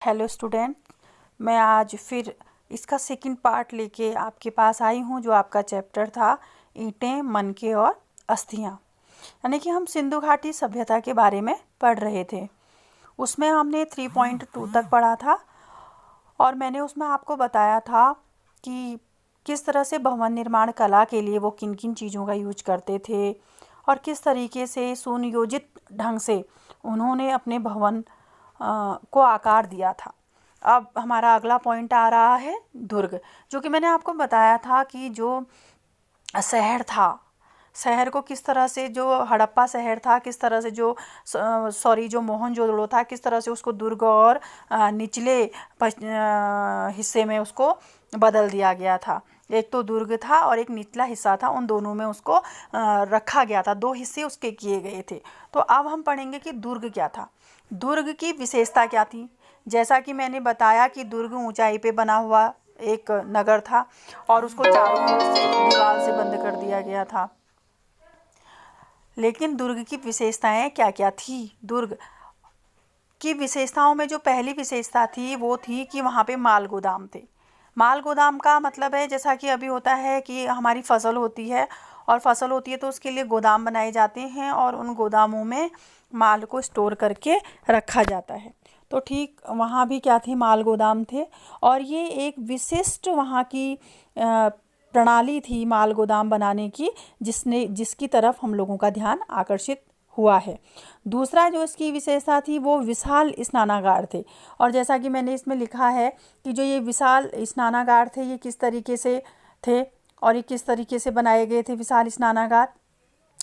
Hello student, मैं आज फिर इसका सेकंड पार्ट लेके आपके पास आई हूँ, जो आपका चैप्टर था ईंटें, मनके और अस्थियाँ। यानी कि हम सिंधु घाटी सभ्यता के बारे में पढ़ रहे थे। उसमें हमने 3.2 तक पढ़ा था और मैंने उसमें आपको बताया था कि किस तरह से भवन निर्माण कला के लिए वो किन किन चीज़ों का यूज करते थे और किस तरीके से सुनियोजित ढंग से उन्होंने अपने भवन को आकार दिया था। अब हमारा अगला पॉइंट आ रहा है दुर्ग, जो कि मैंने आपको बताया था कि जो शहर था, शहर को किस तरह से, जो हड़प्पा शहर था, किस तरह से जो जो मोहनजोदड़ो था, किस तरह से उसको दुर्ग और निचले हिस्से में उसको बदल दिया गया था। एक तो दुर्ग था और एक निचला हिस्सा था, उन दोनों में उसको रखा गया था, दो हिस्से उसके किए गए थे। तो अब हम पढ़ेंगे कि दुर्ग क्या था, दुर्ग की विशेषता क्या थी। जैसा कि मैंने बताया कि दुर्ग ऊंचाई पे बना हुआ एक नगर था और उसको चारों ओर से दीवार से बंद कर दिया गया था। लेकिन दुर्ग की विशेषताएं क्या क्या थी? दुर्ग की विशेषताओं में जो पहली विशेषता थी वो थी कि वहाँ पे माल गोदाम थे। माल गोदाम का मतलब है, जैसा कि अभी होता है कि हमारी फसल होती है और फसल होती है तो उसके लिए गोदाम बनाए जाते हैं और उन गोदामों में माल को स्टोर करके रखा जाता है। तो ठीक वहाँ भी क्या थी, माल गोदाम थे। और ये एक विशिष्ट वहाँ की प्रणाली थी माल गोदाम बनाने की, जिसकी तरफ हम लोगों का ध्यान आकर्षित हुआ है। दूसरा जो इसकी विशेषता थी वो विशाल स्नानागार थे। और जैसा कि मैंने इसमें लिखा है कि जो ये विशाल स्नानागार थे, ये किस तरीके से थे और ये किस तरीके से बनाए गए थे। विशाल स्नानागार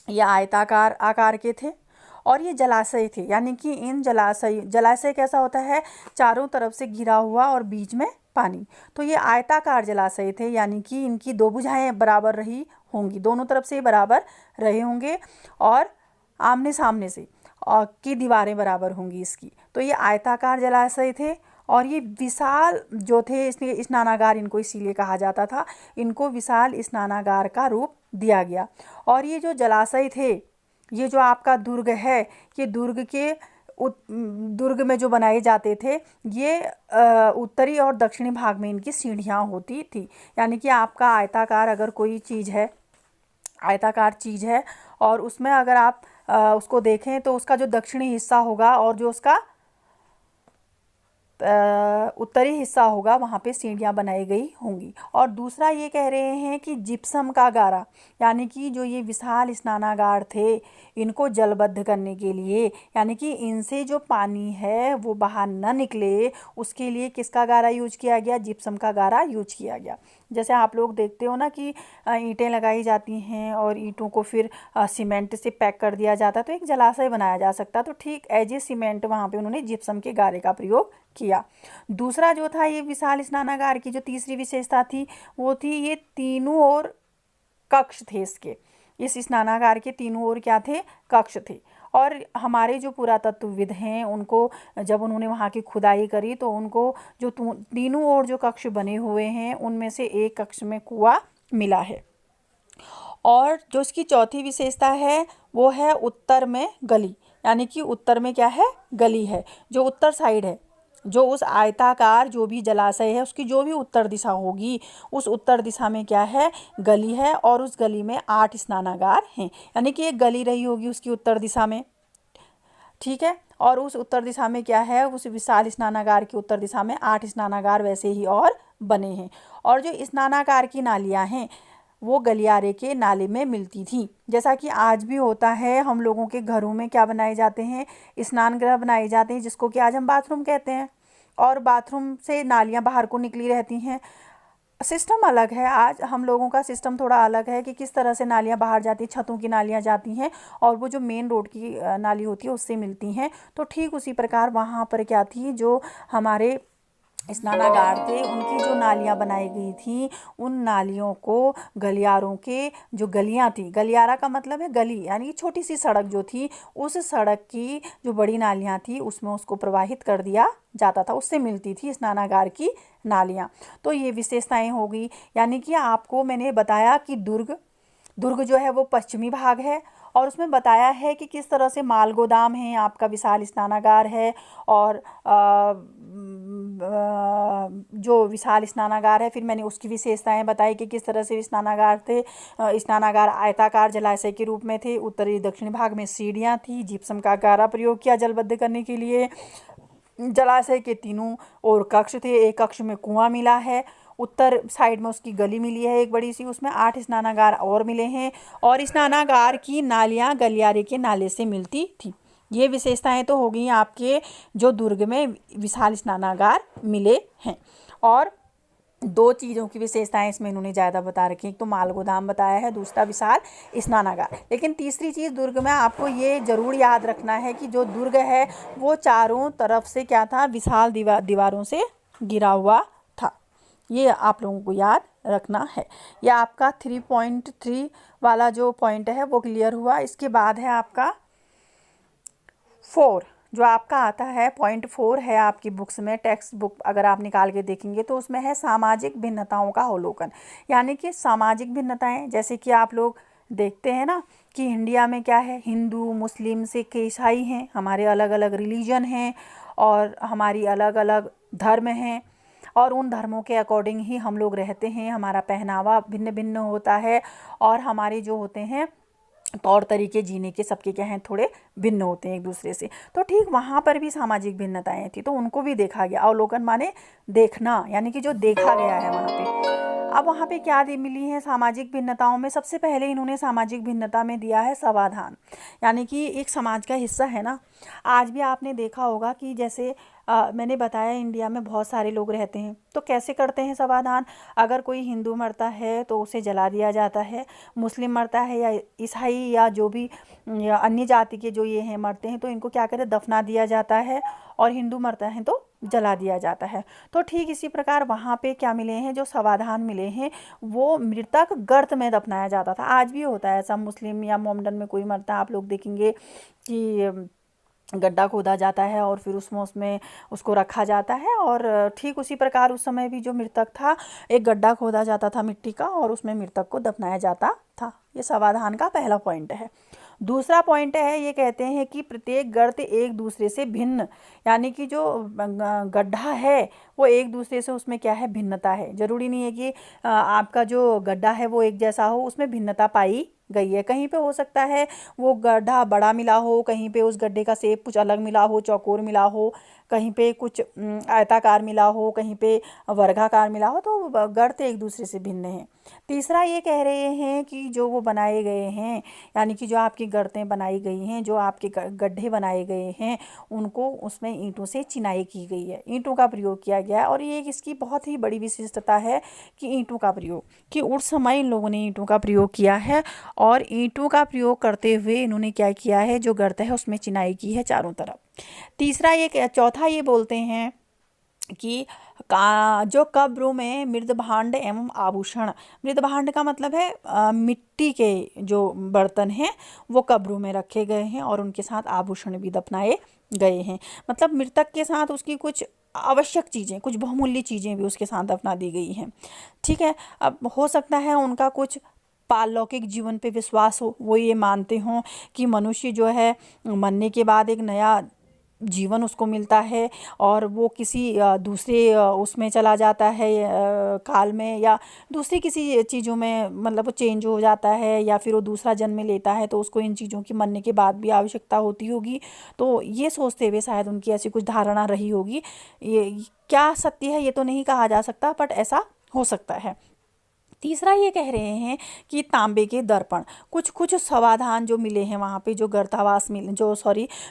ये आयताकार आकार के थे और ये जलाशय थे। यानी कि इन जलाशय कैसा होता है, चारों तरफ से घिरा हुआ और बीच में पानी। तो ये आयताकार जलाशय थे, यानी कि इनकी दो भुजाएं बराबर रही होंगी, दोनों तरफ से बराबर रहे होंगे और आमने सामने से की दीवारें बराबर होंगी इसकी। तो ये आयताकार जलाशय थे और ये विशाल जो थे, इसलिए स्नानागार इनको इसीलिए कहा जाता था, इनको विशाल स्नानागार का रूप दिया गया। और ये जो जलाशय थे, ये जो आपका दुर्ग है, ये दुर्ग में जो बनाए जाते थे, ये उत्तरी और दक्षिणी भाग में इनकी सीढ़ियाँ होती थी। यानी कि आपका आयताकार अगर कोई चीज़ है, आयताकार चीज़ है और उसमें अगर आप उसको देखें तो उसका जो दक्षिणी हिस्सा होगा और जो उसका उत्तरी हिस्सा होगा, वहाँ पे सीढ़ियाँ बनाई गई होंगी। और दूसरा ये कह रहे हैं कि जिप्सम का गारा, यानी कि जो ये विशाल स्नानागार थे, इनको जलबद्ध करने के लिए, यानी कि इनसे जो पानी है वो बाहर ना निकले, उसके लिए किसका गारा यूज किया गया? जिप्सम का गारा यूज किया गया। जैसे आप लोग देखते हो ना कि ईंटें लगाई जाती हैं और ईंटों को फिर सीमेंट से पैक कर दिया जाता है तो एक जलाशय बनाया जा सकता है। तो ठीक एज ए सीमेंट वहाँ पे उन्होंने जिप्सम के गारे का प्रयोग किया। दूसरा जो था, ये विशाल स्नानागार की जो तीसरी विशेषता थी वो थी, ये तीनों ओर कक्ष थे इसके। इस स्नानागार के तीनों ओर क्या थे? कक्ष थे। और हमारे जो पुरातत्वविद हैं, उनको जब उन्होंने वहाँ की खुदाई करी तो उनको जो तीनों ओर जो कक्ष बने हुए हैं उनमें से एक कक्ष में कुआं मिला है। और जो इसकी चौथी विशेषता है वो है उत्तर में गली, यानी कि उत्तर में क्या है? गली है। जो उत्तर साइड है, जो उस आयताकार जो भी जलाशय है उसकी जो भी उत्तर दिशा होगी, उस उत्तर दिशा में क्या है? गली है। और उस गली में 8 स्नानागार हैं, यानी कि एक गली रही होगी उसकी उत्तर दिशा में, ठीक है। और उस उत्तर दिशा में क्या है? उस विशाल स्नानागार की उत्तर दिशा में 8 स्नानागार वैसे ही और बने हैं। और जो स्नानागार की नालियाँ हैं वो गलियारे के नाले में मिलती थी। जैसा कि आज भी होता है, हम लोगों के घरों में क्या बनाए जाते हैं? स्नान गृह बनाए जाते हैं, जिसको कि आज हम बाथरूम कहते हैं। और बाथरूम से नालियाँ बाहर को निकली रहती हैं। सिस्टम अलग है, आज हम लोगों का सिस्टम थोड़ा अलग है कि किस तरह से नालियाँ बाहर जाती हैं, छतों की नालियाँ जाती हैं और वो जो मेन रोड की नाली होती है उससे मिलती हैं। तो ठीक उसी प्रकार वहाँ पर क्या थी, जो हमारे स्नानागार थे उनकी जो नालियाँ बनाई गई थी, उन नालियों को गलियारों के जो गलियाँ थी, गलियारा का मतलब है गली, यानी कि छोटी सी सड़क जो थी, उस सड़क की जो बड़ी नालियाँ थी उसमें उसको प्रवाहित कर दिया जाता था, उससे मिलती थी स्नानागार की नालियाँ। तो ये विशेषताएं हो गई। यानी कि आपको मैंने बताया कि दुर्ग जो है वो पश्चिमी भाग है और उसमें बताया है कि किस तरह से माल गोदाम है, आपका विशाल स्नानागार है और जो विशाल स्नानागार है, फिर मैंने उसकी विशेषताएं बताई कि किस तरह से स्नानागार थे। स्नानागार आयताकार जलाशय के रूप में थे। उत्तरी दक्षिणी भाग में सीढ़ियाँ थी। जिप्सम का गारा प्रयोग किया जलबद्ध करने के लिए। जलाशय के तीनों ओर कक्ष थे। एक कक्ष में कुआं मिला है। उत्तर साइड में उसकी गली मिली है एक बड़ी सी, उसमें 8 स्नानागार और मिले हैं। और स्नानागार की नालियाँ गलियारे के नाले से मिलती थी। ये विशेषताएं तो हो गई आपके जो दुर्ग में विशाल स्नानागार मिले हैं। और 2 चीज़ों की विशेषताएं इसमें इन्होंने ज़्यादा बता रखी हैं। एक तो माल गोदाम बताया है, दूसरा विशाल स्नानागार। लेकिन तीसरी चीज़ दुर्ग में आपको ये ज़रूर याद रखना है कि जो दुर्ग है वो चारों तरफ से क्या था, विशाल दीवारों से घिरा हुआ था। ये आप लोगों को याद रखना है। यह आपका 3.3 वाला जो पॉइंट है वो क्लियर हुआ। इसके बाद है आपका 4, जो आपका आता है पॉइंट 4 है आपकी बुक्स में, टेक्स्ट बुक अगर आप निकाल के देखेंगे तो उसमें है सामाजिक भिन्नताओं का अवलोकन। यानी कि सामाजिक भिन्नताएं, जैसे कि आप लोग देखते हैं ना कि इंडिया में क्या है, हिंदू, मुस्लिम, सिख, ईसाई हैं, हमारे अलग अलग रिलीजन हैं और हमारी अलग अलग धर्म हैं। और उन धर्मों के अकॉर्डिंग ही हम लोग रहते हैं। हमारा पहनावा भिन्न भिन्न होता है और हमारे जो होते हैं तौर तरीके जीने के सबके क्या हैं, थोड़े भिन्न होते हैं एक दूसरे से। तो ठीक वहाँ पर भी सामाजिक भिन्नताएं थी, तो उनको भी देखा गया। अवलोकन माने देखना, यानी कि जो देखा गया है वहाँ पे। अब वहाँ पे क्या मिली है सामाजिक भिन्नताओं में, सबसे पहले इन्होंने सामाजिक भिन्नता में दिया है समाधान। यानी कि एक समाज का हिस्सा है ना। आज भी आपने देखा होगा कि जैसे मैंने बताया इंडिया में बहुत सारे लोग रहते हैं, तो कैसे करते हैं समाधान। अगर कोई हिंदू मरता है तो उसे जला दिया जाता है, मुस्लिम मरता है या ईसाई या जो भी या अन्य जाति के जो ये हैं मरते हैं तो इनको क्या करें, दफना दिया जाता है। और हिंदू मरता है तो जला दिया जाता है। तो ठीक इसी प्रकार वहाँ पे क्या मिले हैं, जो समाधान मिले हैं, वो मृतक गर्त में दफनाया जाता था। आज भी होता है ऐसा, मुस्लिम या मोमडन में कोई मरता है आप लोग देखेंगे कि गड्ढा खोदा जाता है और फिर उसमें उसको रखा जाता है। और ठीक उसी प्रकार उस समय भी जो मृतक था, एक गड्ढा खोदा जाता था मिट्टी का और उसमें मृतक को दफनाया जाता था। ये समाधान का पहला पॉइंट है। दूसरा पॉइंट है, ये कहते हैं कि प्रत्येक गर्त एक दूसरे से भिन्न, यानी कि जो गड्ढा है वो एक दूसरे से उसमें क्या है, भिन्नता है। जरूरी नहीं है कि आपका जो गड्ढा है वो एक जैसा हो, उसमें भिन्नता पाई गई है। कहीं पे हो सकता है वो गड्ढा बड़ा मिला हो, कहीं पे उस गड्ढे का शेप कुछ अलग मिला हो, चौकोर मिला हो, कहीं पे कुछ आयताकार मिला हो, कहीं पे वर्गाकार मिला हो, तो गर्त एक दूसरे से भिन्न है। तीसरा ये कह रहे हैं कि जो वो बनाए गए हैं, यानी कि जो आपकी गर्तें बनाई गई हैं, जो आपके गड्ढे बनाए गए हैं, उनको उसमें ईंटों से चिनाई की गई है, ईंटों का प्रयोग किया गया है। और ये इसकी बहुत ही बड़ी विशिष्टता है कि ईंटों का प्रयोग, कि उस समय इन लोगों ने ईंटों का प्रयोग किया है। और ईंटों का प्रयोग करते हुए इन्होंने क्या किया है, जो गर्त है उसमें चिनाई की है चारों तरफ। चौथा ये बोलते हैं कि जो कब्रों में मृद भांड एवं आभूषण, मृद भांड का मतलब है मिट्टी के जो बर्तन हैं वो कब्रों में रखे गए हैं और उनके साथ आभूषण भी दफनाए गए हैं। मतलब मृतक के साथ उसकी कुछ आवश्यक चीज़ें, कुछ बहुमूल्य चीज़ें भी उसके साथ दफना दी गई हैं। ठीक है। अब हो सकता है उनका कुछ पारलौकिक जीवन पे विश्वास हो, वो ये मानते हों कि मनुष्य जो है मरने के बाद एक नया जीवन उसको मिलता है और वो किसी दूसरे उसमें चला जाता है काल में, या दूसरी किसी चीज़ों में, मतलब वो चेंज हो जाता है या फिर वो दूसरा जन्म लेता है, तो उसको इन चीज़ों की मरने के बाद भी आवश्यकता होती होगी। तो ये सोचते हुए शायद उनकी ऐसी कुछ धारणा रही होगी। ये क्या सत्य है ये तो नहीं कहा जा सकता, बट ऐसा हो सकता है। तीसरा ये कह रहे हैं कि तांबे के दर्पण, कुछ समाधान जो मिले हैं वहाँ पे, जो गर्तावास मिले,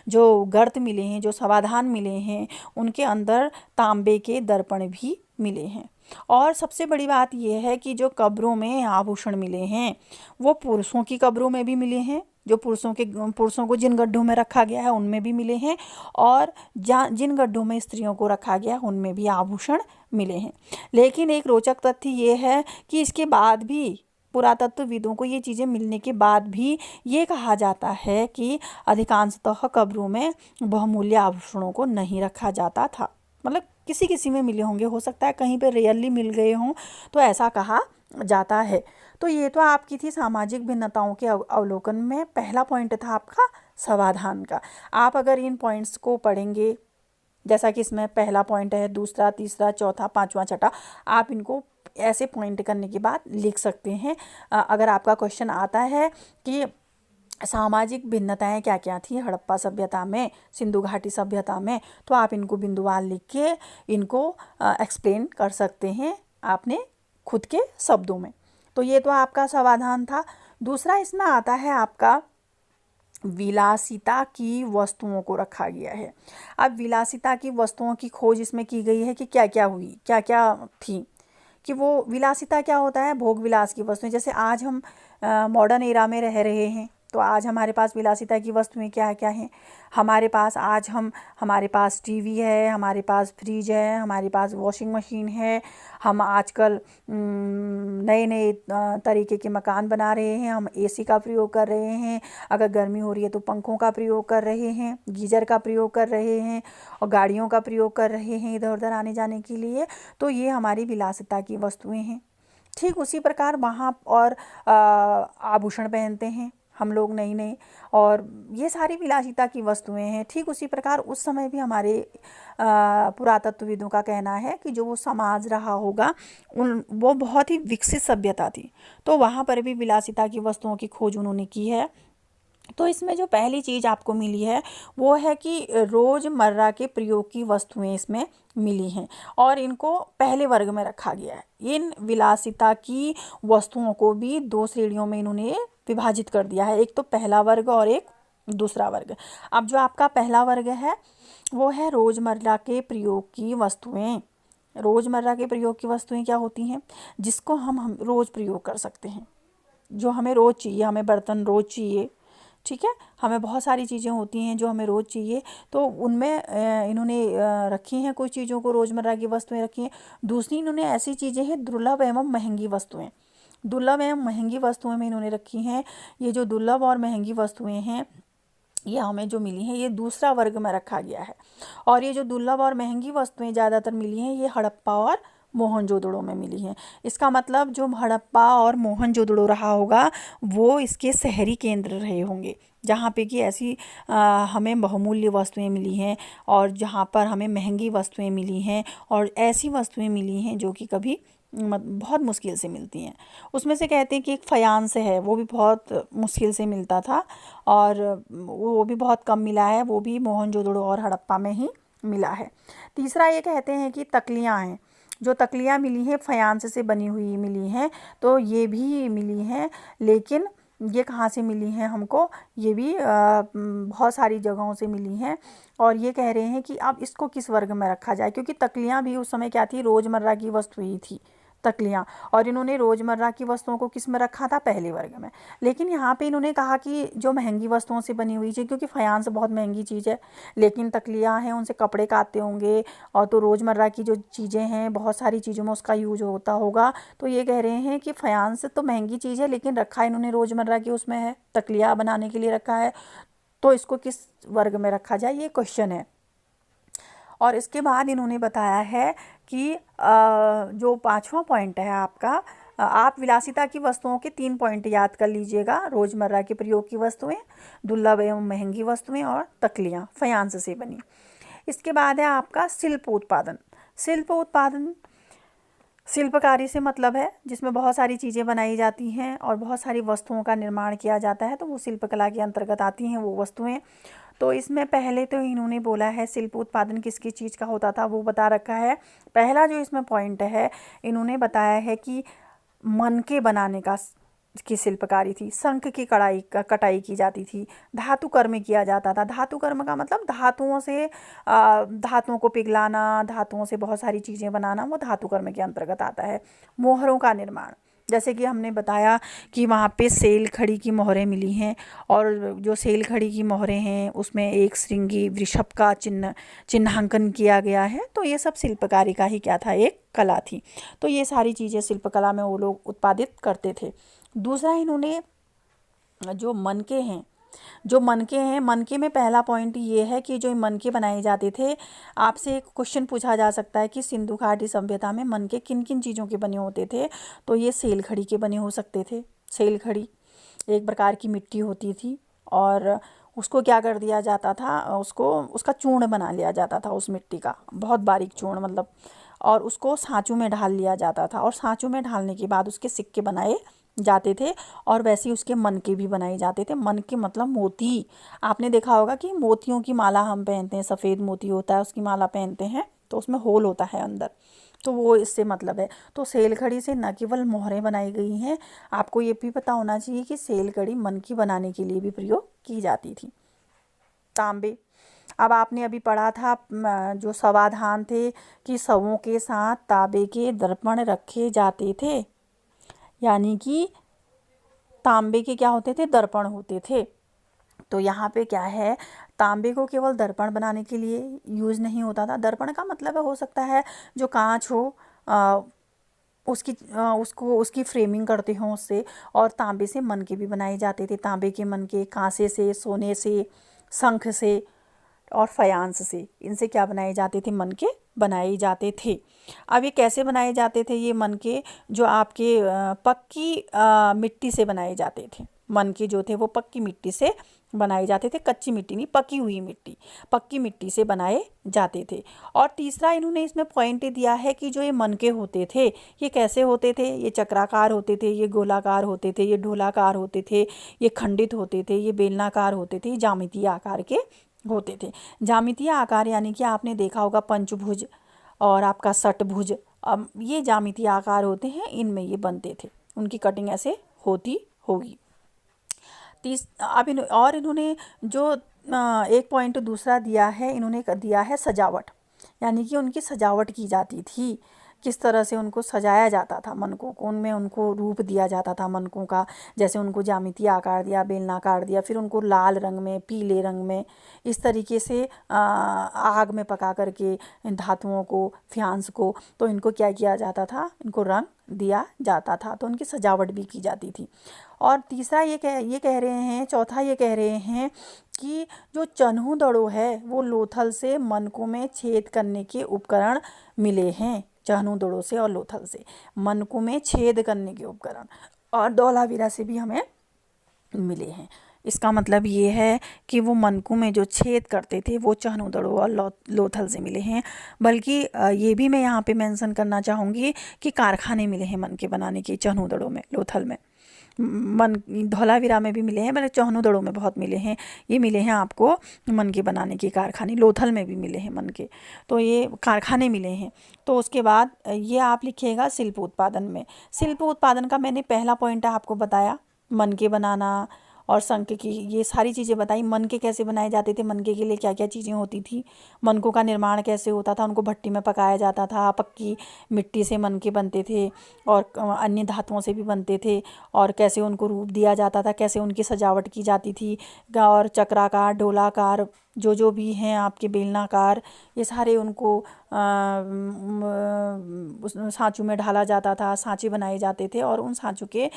जो गर्त मिले हैं, जो समाधान मिले हैं, उनके अंदर तांबे के दर्पण भी मिले हैं। और सबसे बड़ी बात यह है कि जो कब्रों में आभूषण मिले हैं वो पुरुषों की कब्रों में भी मिले हैं, जो पुरुषों को जिन गड्ढों में रखा गया है उनमें भी मिले हैं, और जिन गड्ढों में स्त्रियों को रखा गया है उनमें भी आभूषण मिले हैं। लेकिन एक रोचक तथ्य ये है कि इसके बाद भी पुरातत्वविदों को ये चीज़ें मिलने के बाद भी ये कहा जाता है कि अधिकांशतः कब्रों में बहुमूल्य आभूषणों को नहीं रखा जाता था। मतलब किसी किसी में मिले होंगे, हो सकता है कहीं पे रेयरली मिल गए हों, तो ऐसा कहा जाता है। तो ये तो आपकी थी सामाजिक भिन्नताओं के अवलोकन में पहला पॉइंट था आपका समाधान का। आप अगर इन पॉइंट्स को पढ़ेंगे, जैसा कि इसमें पहला पॉइंट है, दूसरा, तीसरा, चौथा, पांचवा, छठा, आप इनको ऐसे पॉइंट करने के बाद लिख सकते हैं। अगर आपका क्वेश्चन आता है कि सामाजिक भिन्नताएं क्या क्या थी हड़प्पा सभ्यता में, सिंधु घाटी सभ्यता में, तो आप इनको बिंदुवार लिख के इनको एक्सप्लेन कर सकते हैं आपने खुद के शब्दों में। तो ये तो आपका समाधान था। दूसरा इसमें आता है आपका विलासिता की वस्तुओं को रखा गया है। अब विलासिता की वस्तुओं की खोज इसमें की गई है कि क्या क्या हुई, क्या क्या थी, कि वो विलासिता क्या होता है, भोग विलास की वस्तुएं। जैसे आज हम मॉडर्न एरा में रह रहे हैं, तो आज हमारे पास विलासिता की वस्तुएं क्या क्या हैं हमारे पास। हमारे पास टीवी है, हमारे पास फ्रिज है, हमारे पास वॉशिंग मशीन है। हम आजकल नए नए तरीके के मकान बना रहे हैं, हम एसी का प्रयोग कर रहे हैं, अगर गर्मी हो रही है तो पंखों का प्रयोग कर रहे हैं, गीजर का प्रयोग कर रहे हैं, और गाड़ियों का प्रयोग कर रहे हैं इधर उधर आने जाने के लिए। तो ये हमारी विलासिता की वस्तुएं हैं। ठीक उसी प्रकार वहाँ और आभूषण पहनते हैं हम लोग नई नई, और ये सारी विलासिता की वस्तुएं हैं। ठीक उसी प्रकार उस समय भी हमारे पुरातत्वविदों का कहना है कि जो वो समाज रहा होगा वो बहुत ही विकसित सभ्यता थी, तो वहाँ पर भी विलासिता की वस्तुओं की खोज उन्होंने की है। तो इसमें जो पहली चीज़ आपको मिली है वो है कि रोज़मर्रा के प्रयोग की वस्तुएं इसमें मिली हैं, और इनको पहले वर्ग में रखा गया है। इन विलासिता की वस्तुओं को भी दो श्रेणियों में इन्होंने विभाजित कर दिया है, एक तो पहला वर्ग और एक दूसरा वर्ग। अब जो आपका पहला वर्ग है वो है रोज़मर्रा के प्रयोग की वस्तुएं। रोज़मर्रा के प्रयोग की वस्तुएं क्या होती हैं, जिसको हम रोज़ प्रयोग कर सकते हैं, जो हमें रोज़ चाहिए। हमें बर्तन रोज़ चाहिए, ठीक है, हमें बहुत सारी चीज़ें होती हैं जो हमें रोज़ चाहिए, तो उनमें इन्होंने रखी हैं कुछ चीज़ों को, रोज़मर्रा की वस्तुएं रखी हैं। दूसरी इन्होंने ऐसी चीज़ें हैं दुर्लभ एवं महंगी वस्तुएं। दुर्लभ एवं महंगी वस्तुएं में इन्होंने रखी हैं। ये जो दुर्लभ और महंगी वस्तुएं हैं ये हमें जो मिली हैं ये दूसरा वर्ग में रखा गया है। और ये जो दुर्लभ और महंगी वस्तुएं ज़्यादातर मिली हैं ये हड़प्पा और मोहनजोदड़ो में मिली हैं। इसका मतलब जो हड़प्पा और मोहनजोदड़ो रहा होगा वो इसके शहरी केंद्र रहे होंगे, जहाँ पे कि ऐसी हमें बहुमूल्य वस्तुएं मिली हैं, और जहाँ पर हमें महंगी वस्तुएं मिली हैं, और ऐसी वस्तुएं मिली हैं जो कि कभी बहुत मुश्किल से मिलती हैं। उसमें से कहते हैं कि एक फयांस है, वो भी बहुत मुश्किल से मिलता था, और वो भी बहुत कम मिला है, वो भी मोहनजोदड़ो और हड़प्पा में ही मिला है। तीसरा ये कहते हैं कि तकलियाँ हैं, जो तकलियाँ मिली हैं फयांस से बनी हुई मिली हैं, तो ये भी मिली हैं, लेकिन ये कहाँ से मिली हैं हमको, ये भी बहुत सारी जगहों से मिली हैं। और ये कह रहे हैं कि अब इसको किस वर्ग में रखा जाए, क्योंकि तकलियाँ भी उस समय क्या थी, रोज़मर्रा की वस्तु ही थी तकलियाँ, और इन्होंने रोज़मर्रा की वस्तुओं को किस में रखा था, पहले वर्ग में। लेकिन यहाँ पे इन्होंने कहा कि जो महंगी वस्तुओं से बनी हुई चीज़, क्योंकि फयांस बहुत महंगी चीज़ है, लेकिन तकलियाँ हैं उनसे कपड़े काटते होंगे, और तो रोज़मर्रा की जो चीज़ें हैं बहुत सारी चीज़ों में उसका यूज होता होगा। तो ये कह रहे हैं कि फयांस तो महंगी चीज़ है, लेकिन रखा इन्होंने रोज़मर्रा की उसमें है, तकलियाँ बनाने के लिए रखा है, तो इसको किस वर्ग में रखा जाए, ये क्वेश्चन है। और इसके बाद इन्होंने बताया है कि जो पांचवा पॉइंट है आपका, आप विलासिता की वस्तुओं के 3 पॉइंट याद कर लीजिएगा, रोज़मर्रा के प्रयोग की वस्तुएं, दुर्लभ एवं महंगी वस्तुएं, और तकलियाँ फयांस से बनी। इसके बाद है आपका शिल्प उत्पादन। शिल्प उत्पादन शिल्पकारी से मतलब है जिसमें बहुत सारी चीज़ें बनाई जाती हैं और बहुत सारी वस्तुओं का निर्माण किया जाता है, तो वो शिल्पकला के अंतर्गत आती हैं वो वस्तुएं। तो इसमें पहले तो इन्होंने बोला है शिल्प उत्पादन किस किस चीज़ का होता था वो बता रखा है। पहला जो इसमें पॉइंट है इन्होंने बताया है कि मनके बनाने की शिल्पकारी थी, शंख की कटाई की जाती थी, धातु कर्म किया जाता था। धातु कर्म का मतलब धातुओं से धातुओं को पिघलाना, धातुओं से बहुत सारी चीज़ें बनाना, वो धातु कर्म के अंतर्गत आता है। मोहरों का निर्माण, जैसे कि हमने बताया कि वहाँ पे सेल खड़ी की मोहरें मिली हैं, और जो सेल खड़ी की मोहरें हैं उसमें एक श्रृंगी वृषभ का चिन्हांकन किया गया है, तो ये सब शिल्पकारी का ही क्या था, एक कला थी। तो ये सारी चीज़ें शिल्पकला में वो लोग उत्पादित करते थे। दूसरा इन्होंने जो मनके हैं, मनके में पहला पॉइंट ये है कि जो मनके बनाए जाते थे, आपसे एक क्वेश्चन पूछा जा सकता है कि सिंधु घाटी सभ्यता में मनके किन किन चीज़ों के बने होते थे, तो ये सेल खड़ी के बने हो सकते थे। सेल खड़ी एक प्रकार की मिट्टी होती थी, और उसको क्या कर दिया जाता था, उसको उसका चूर्ण बना लिया जाता था उस मिट्टी का, बहुत बारीक चूर्ण मतलब, और उसको सांचों में ढाल लिया जाता था, और सांचों में ढालने के बाद उसके सिक्के बनाए जाते थे, और वैसे ही उसके मनके भी बनाए जाते थे। मनके मतलब मोती, आपने देखा होगा कि मोतियों की माला हम पहनते हैं, सफ़ेद मोती होता है उसकी माला पहनते हैं, तो उसमें होल होता है अंदर, तो वो इससे मतलब है। तो सेलखड़ी से न केवल मोहरें बनाई गई हैं, आपको ये भी पता होना चाहिए कि सेलखड़ी मनकी बनाने के लिए भी प्रयोग की जाती थी। तांबे, अब आपने अभी पढ़ा था जो समाधान थे कि शवों के साथ तांबे के दर्पण रखे जाते थे, यानी कि तांबे के क्या होते थे, दर्पण होते थे। तो यहाँ पे क्या है, तांबे को केवल दर्पण बनाने के लिए यूज़ नहीं होता था। दर्पण का मतलब हो सकता है जो कांच हो, उसको उसकी फ्रेमिंग करते हों उससे, और तांबे से मनके भी बनाए जाते थे। तांबे के मनके कांसे से, सोने से, शंख से और फयांस से, इनसे क्या बनाए जाते थे, मनके बनाए जाते थे। अब ये कैसे बनाए जाते थे ये मनके, जो आपके पक्की मिट्टी से बनाए जाते थे। मनके जो थे वो पक्की मिट्टी से बनाए जाते थे, कच्ची मिट्टी नहीं, पकी हुई मिट्टी, पक्की मिट्टी से बनाए जाते थे। और तीसरा इन्होंने इसमें पॉइंट दिया है कि जो ये मनके होते थे ये कैसे होते थे, ये चक्राकार होते थे, ये गोलाकार होते थे, ये ढोलाकार होते थे, ये खंडित होते थे, ये बेलनाकार होते थे, ज्यामितीय आकार के होते थे। ज्यामितीय आकार यानी कि आपने देखा होगा पंचभुज और आपका षटभुज, अब ये ज्यामितीय आकार होते हैं, इनमें ये बनते थे, उनकी कटिंग ऐसे होती होगी। अब इन्होंने जो एक पॉइंट दूसरा दिया है, इन्होंने दिया है सजावट, यानी कि उनकी सजावट की जाती थी, किस तरह से उनको सजाया जाता था मनकों को, उनमें उनको रूप दिया जाता था मनकों का। जैसे उनको ज्यामितीय आकार दिया, बेलनाकार दिया, फिर उनको लाल रंग में, पीले रंग में, इस तरीके से आग में पका करके इन धातुओं को, फ्यांस को, तो इनको क्या किया जाता था, इनको रंग दिया जाता था, तो उनकी सजावट भी की जाती थी। और तीसरा ये कह रहे हैं, चौथा ये कह रहे हैं कि जो चन्हु दड़ो है वो लोथल से मनकों में छेद करने के उपकरण मिले हैं। चन्हु दड़ों से और लोथल से मनकों में छेद करने के उपकरण, और धौलावीरा से भी हमें मिले हैं। इसका मतलब ये है कि वो मनकों में जो छेद करते थे वो चन्हु दड़ों और लोथल से मिले हैं। बल्कि ये भी मैं यहाँ पे मेंशन करना चाहूँगी कि कारखाने मिले हैं मनके बनाने के, चन्हु दड़ों में, लोथल में, धौलावीरा में भी मिले हैं, मतलब चन्हु दड़ों में बहुत मिले हैं। ये मिले हैं आपको मनके बनाने के कारखाने, लोथल में भी मिले हैं मनके, तो ये कारखाने मिले हैं। तो उसके बाद ये आप लिखिएगा शिल्प उत्पादन में। शिल्प उत्पादन का मैंने पहला पॉइंट आपको बताया, मनके बनाना और शंख की, ये सारी चीज़ें बताई। मनके कैसे बनाए जाते थे, मनके के लिए क्या क्या चीज़ें होती थी, मनकों का निर्माण कैसे होता था, उनको भट्टी में पकाया जाता था, पक्की मिट्टी से मनके बनते थे और अन्य धातुओं से भी बनते थे, और कैसे उनको रूप दिया जाता था, कैसे उनकी सजावट की जाती थी, और चक्राकार, डोलाकार, जो भी हैं आपके, बेलनाकार, ये सारे उनको सांचों में ढाला जाता था, सांचे बनाए जाते थे, और उन सांचों के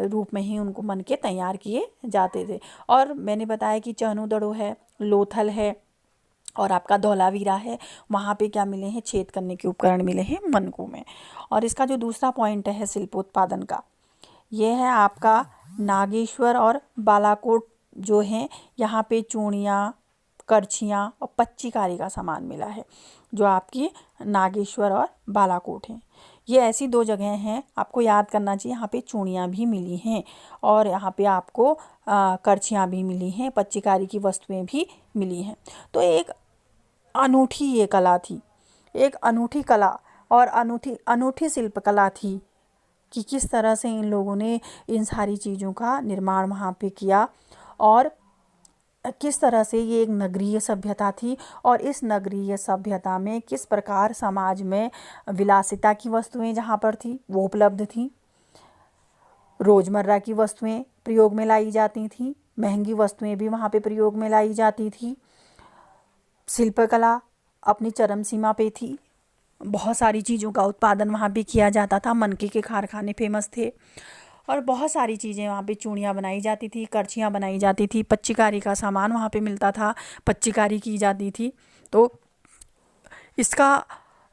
रूप में ही उनको मनके तैयार किए जाते थे। और मैंने बताया कि चन्हु दड़ो है, लोथल है, और आपका धौलावीरा है, वहाँ पे क्या मिले हैं, छेद करने के उपकरण मिले हैं मनकों में। और इसका जो दूसरा पॉइंट है शिल्पोत्पादन का, ये है आपका नागेश्वर और बालाकोट जो हैं, यहाँ पे चूड़ियाँ, करछियाँ और पच्चीकारी का सामान मिला है, जो आपकी नागेश्वर और बालाकोट हैं। ये ऐसी दो जगह हैं, आपको याद करना चाहिए। यहाँ पे चूड़ियाँ भी मिली हैं, और यहाँ पे आपको करछियाँ भी मिली हैं, पच्चीकारी की वस्तुएं भी मिली हैं। तो एक अनूठी ये कला थी, एक अनूठी कला और अनूठी शिल्पकला थी कि किस तरह से इन लोगों ने इन सारी चीज़ों का निर्माण वहाँ पे किया, और किस तरह से ये एक नगरीय सभ्यता थी, और इस नगरीय सभ्यता में किस प्रकार समाज में विलासिता की वस्तुएं जहाँ पर थी वो उपलब्ध थी, रोज़मर्रा की वस्तुएं प्रयोग में लाई जाती थी, महंगी वस्तुएं भी वहाँ पे प्रयोग में लाई जाती थी, शिल्पकला अपनी चरम सीमा पे थी, बहुत सारी चीज़ों का उत्पादन वहाँ पे किया जाता था, मनके के कारखाने फेमस थे, और बहुत सारी चीज़ें वहाँ पे, चूड़ियाँ बनाई जाती थी, करछियाँ बनाई जाती थी, पच्चीकारी का सामान वहाँ पे मिलता था, पच्चीकारी की जाती थी। तो इसका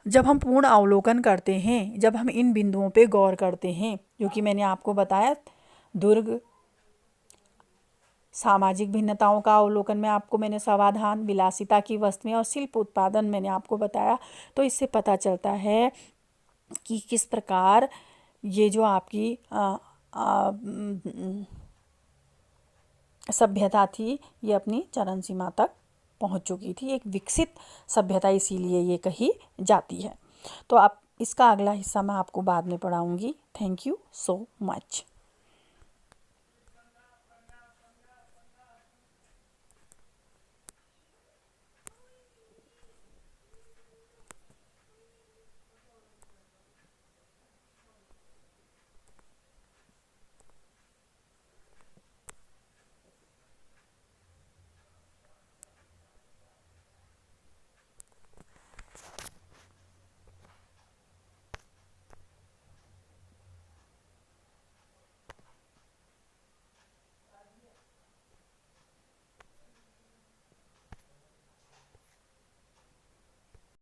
जब हम पूर्ण अवलोकन करते हैं, जब हम इन बिंदुओं पे गौर करते हैं, जो कि मैंने आपको बताया, दुर्ग, सामाजिक भिन्नताओं का अवलोकन में आपको मैंने समाधान, विलासिता की वस्तुएं और शिल्प उत्पादन मैंने आपको बताया। तो इससे पता चलता है कि किस प्रकार ये जो आपकी सभ्यता थी ये अपनी चरम सीमा तक पहुंच चुकी थी। एक विकसित सभ्यता इसीलिए ये कही जाती है। तो आप इसका अगला हिस्सा मैं आपको बाद में पढ़ाऊंगी। Thank you so much.